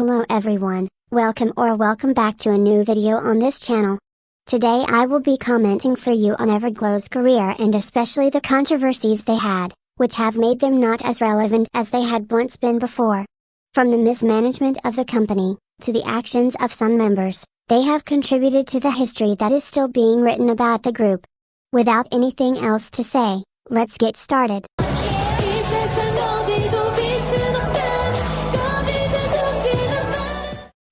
Hello everyone, welcome back to a new video on this channel. Today I will be commenting for you on everglow's career and especially the controversies they had, which have made them not as relevant as they had once been before. From the mismanagement of the company, to the actions of some members, they have contributed to the history that is still being written about the group. Without anything else to say, let's get started.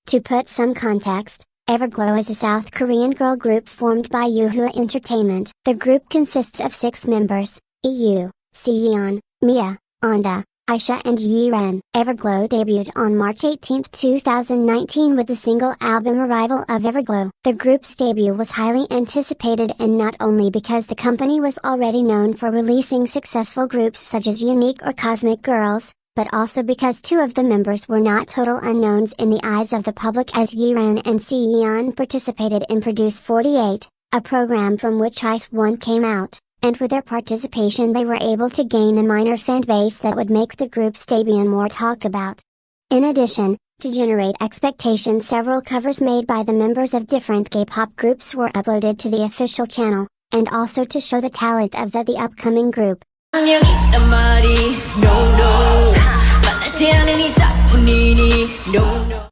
To put some context, everglow is a South Korean girl group formed by Yoohoo Entertainment. The group consists of 6 members, EU, Seyeon, Mia, Anda, Aisha and Yiren. Everglow debuted on March 18, 2019 with the single album Arrival of Everglow. The group's debut was highly anticipated and not only because the company was already known for releasing successful groups such as Unique or Cosmic Girls, but also because 2 of the members were not total unknowns in the eyes of the public as Yiren and Seyeon participated in Produce 48, a program from which ICE1 came out, and with their participation they were able to gain a minor fan base that would make the group's debut more talked about. In addition, to generate expectations, several covers made by the members of different K-pop groups were uploaded to the official channel, and also to show the talent of the upcoming group.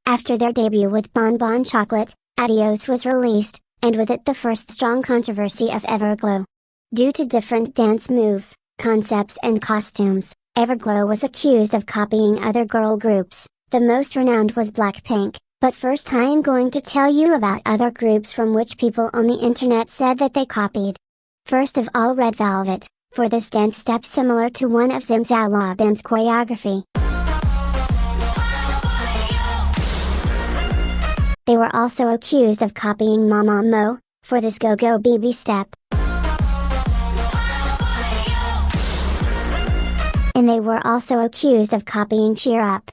After their debut with Bon Bon Chocolate, Adios was released, and with it the first strong controversy of Everglow. Due to different dance moves, concepts and costumes, Everglow was accused of copying other girl groups. The most renowned was Blackpink, but first I am going to tell you about other groups from which people on the internet said that they copied. First of all, Red Velvet, for this dance step similar to one of 𝒉𝒍𝒍𝒐's choreography. They were also accused of copying mamamoo, for this go-go baby step. And they were also accused of copying Cheer Up.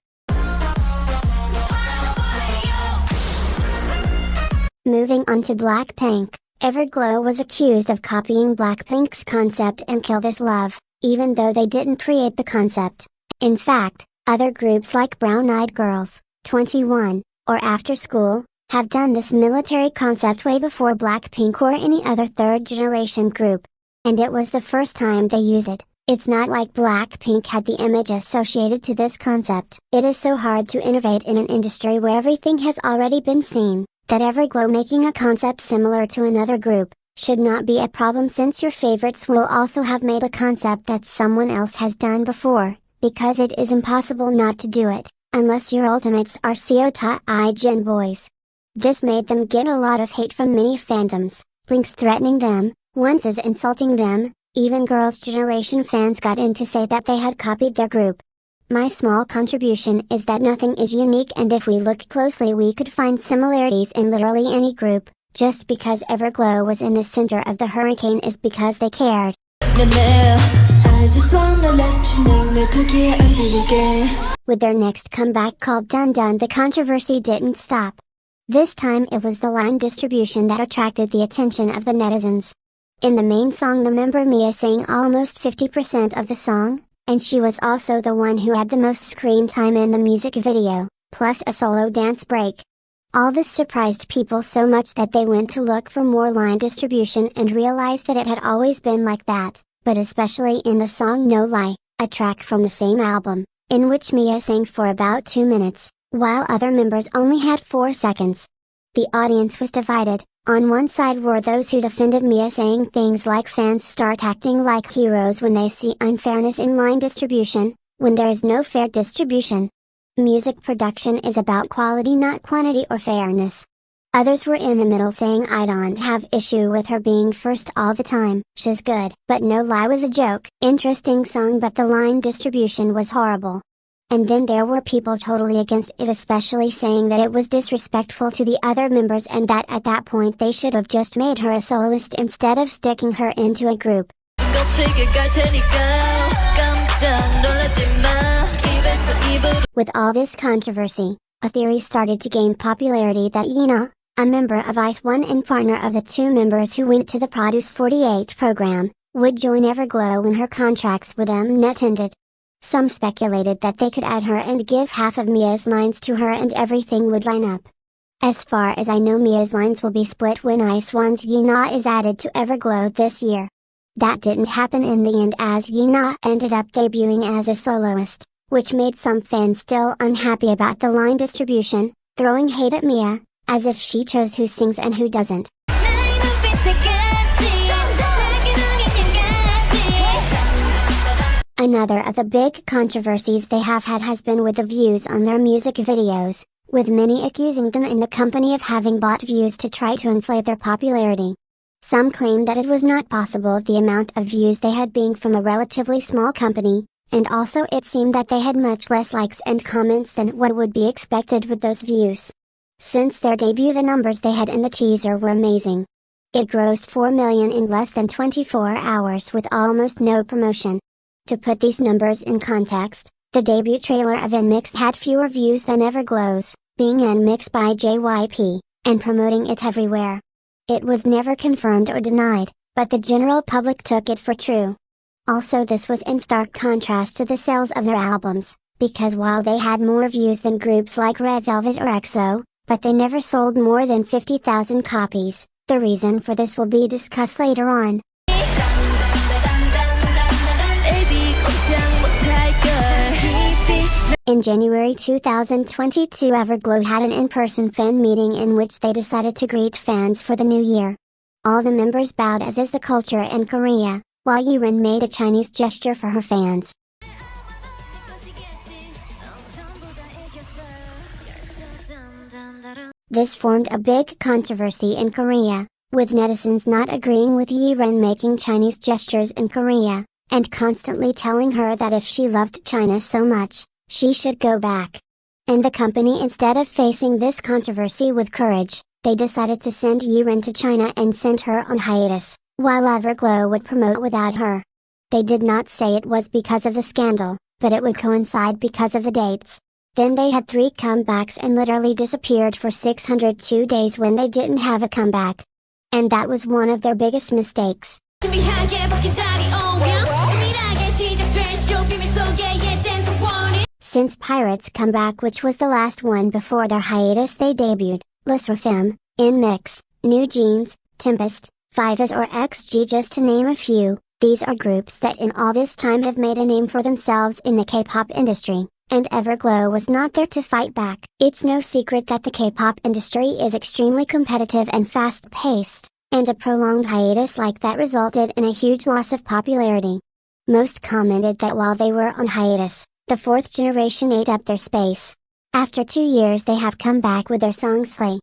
Moving on to Blackpink, Everglow was accused of copying Blackpink's concept and Kill This Love, even though they didn't create the concept. In fact, other groups like Brown Eyed Girls, 21, or After School, have done this military concept way before Blackpink or any other third-generation group. And it was the first time they used it. It's not like Blackpink had the image associated to this concept. It is so hard to innovate in an industry where everything has already been seen, that Everglow making a concept similar to another group, should not be a problem since your favorites will also have made a concept that someone else has done before, because it is impossible not to do it, unless your ultimates are seotaijin boys. This made them get a lot of hate from many fandoms, links threatening them, onces insulting them, even Girls' Generation fans got in to say that they had copied their group. My small contribution is that nothing is unique, and if we look closely we could find similarities in literally any group. Just because Everglow was in the center of the hurricane is because they cared. With their next comeback called Dun Dun, the controversy didn't stop. This time it was the line distribution that attracted the attention of the netizens. In the main song the member Mia sang almost 50% of the song, and she was also the one who had the most screen time in the music video, plus a solo dance break. All this surprised people so much that they went to look for more line distribution and realized that it had always been like that, but especially in the song No Lie, a track from the same album, in which Mia sang for about 2 minutes, while other members only had 4 seconds. The audience was divided. On one side were those who defended Mia, saying things like fans start acting like heroes when they see unfairness in line distribution, when there is no fair distribution. Music production is about quality, not quantity or fairness. Others were in the middle saying I don't have issue with her being first all the time, she's good. But No Lie was a joke. Interesting song, but the line distribution was horrible. And then there were people totally against it, especially saying that it was disrespectful to the other members and that at that point they should have just made her a soloist instead of sticking her into a group. With all this controversy, a theory started to gain popularity that Yena, a member of ICE1 and partner of the 2 members who went to the Produce 48 program, would join Everglow when her contracts with them net ended. Some speculated that they could add her and give half of Mia's lines to her and everything would line up. As far as I know, Mia's lines will be split when iSwan's yena is added to Everglow this year. That didn't happen in the end, as yena ended up debuting as a soloist, which made some fans still unhappy about the line distribution, throwing hate at Mia, as if she chose who sings and who doesn't. Another of the big controversies they have had has been with the views on their music videos, with many accusing them and the company of having bought views to try to inflate their popularity. Some claim that it was not possible the amount of views they had being from a relatively small company, and also it seemed that they had much less likes and comments than what would be expected with those views. Since their debut, the numbers they had in the teaser were amazing. It grossed 4 million in less than 24 hours with almost no promotion. To put these numbers in context, the debut trailer of nmixx had fewer views than Everglow's, being nmixx by JYP, and promoting it everywhere. It was never confirmed or denied, but the general public took it for true. Also, this was in stark contrast to the sales of their albums, because while they had more views than groups like Red Velvet or EXO, but they never sold more than 50,000 copies. The reason for this will be discussed later on. In January 2022, Everglow had an in-person fan meeting in which they decided to greet fans for the new year. All the members bowed, as is the culture in Korea, while Yiren made a Chinese gesture for her fans. This formed a big controversy in Korea, with netizens not agreeing with Yiren making Chinese gestures in Korea, and constantly telling her that if she loved China so much, she should go back. And the company, instead of facing this controversy with courage, they decided to send Yiren to China and send her on hiatus, while Everglow would promote without her. They did not say it was because of the scandal, but it would coincide because of the dates. Then they had 3 comebacks and literally disappeared for 602 days when they didn't have a comeback. And that was one of their biggest mistakes. Since Pirate's comeback, which was the last one before their hiatus, they debuted lesserafim, nmixx, New Jeans, Tempest, loveyz or XG, just to name a few. These are groups that in all this time have made a name for themselves in the K-pop industry, and Everglow was not there to fight back. It's no secret that the K-pop industry is extremely competitive and fast-paced, and a prolonged hiatus like that resulted in a huge loss of popularity. Most commented that while they were on hiatus, the 4th generation ate up their space. After 2 years they have come back with their song 𝒉𝒐.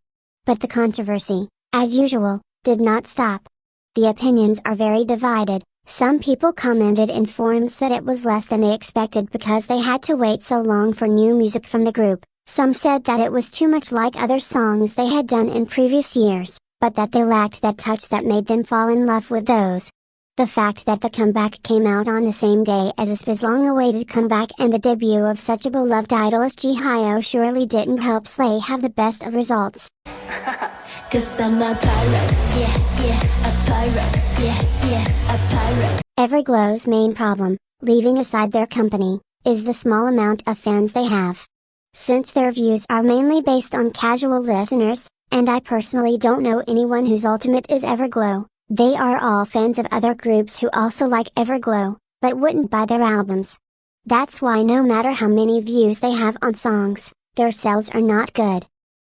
But the controversy, as usual, did not stop. The opinions are very divided. Some people commented in forums that it was less than they expected because they had to wait so long for new music from the group. Some said that it was too much like other songs they had done in previous years, but that they lacked that touch that made them fall in love with those. The fact that the comeback came out on the same day as aespa's long-awaited comeback and the debut of such a beloved idol as Jisoo surely didn't help 𝒉𝒐 have the best of results. 'Cause I'm a pirate, yeah, a pirate, yeah, a pirate. Everglow's main problem, leaving aside their company, is the small amount of fans they have. Since their views are mainly based on casual listeners, and I personally don't know anyone whose ultimate is Everglow, they are all fans of other groups who also like Everglow, but wouldn't buy their albums. That's why no matter how many views they have on songs, their sales are not good.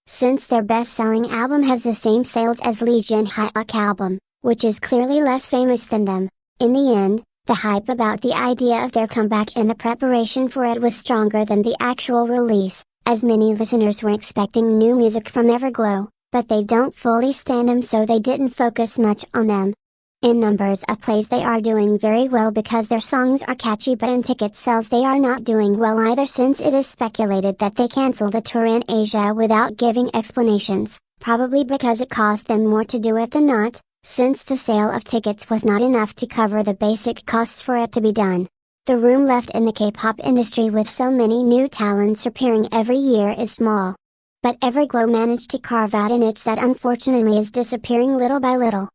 Since their best-selling album has the same sales as Lee Jin-hyuk album, which is clearly less famous than them, in the end, the hype about the idea of their comeback and the preparation for it was stronger than the actual release, as many listeners were expecting new music from Everglow, but they don't fully stand them, so they didn't focus much on them. In numbers of plays they are doing very well because their songs are catchy, but in ticket sales they are not doing well either, since it is speculated that they cancelled a tour in Asia without giving explanations, probably because it cost them more to do it than not, since the sale of tickets was not enough to cover the basic costs for it to be done. The room left in the K-pop industry with so many new talents appearing every year is small. But Everglow managed to carve out a niche that unfortunately is disappearing little by little.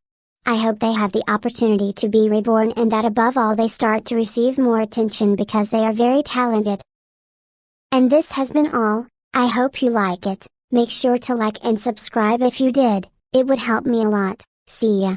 I hope they have the opportunity to be reborn and that above all they start to receive more attention because they are very talented. And this has been all. I hope you like it. Make sure to like and subscribe if you did, it would help me a lot. See ya.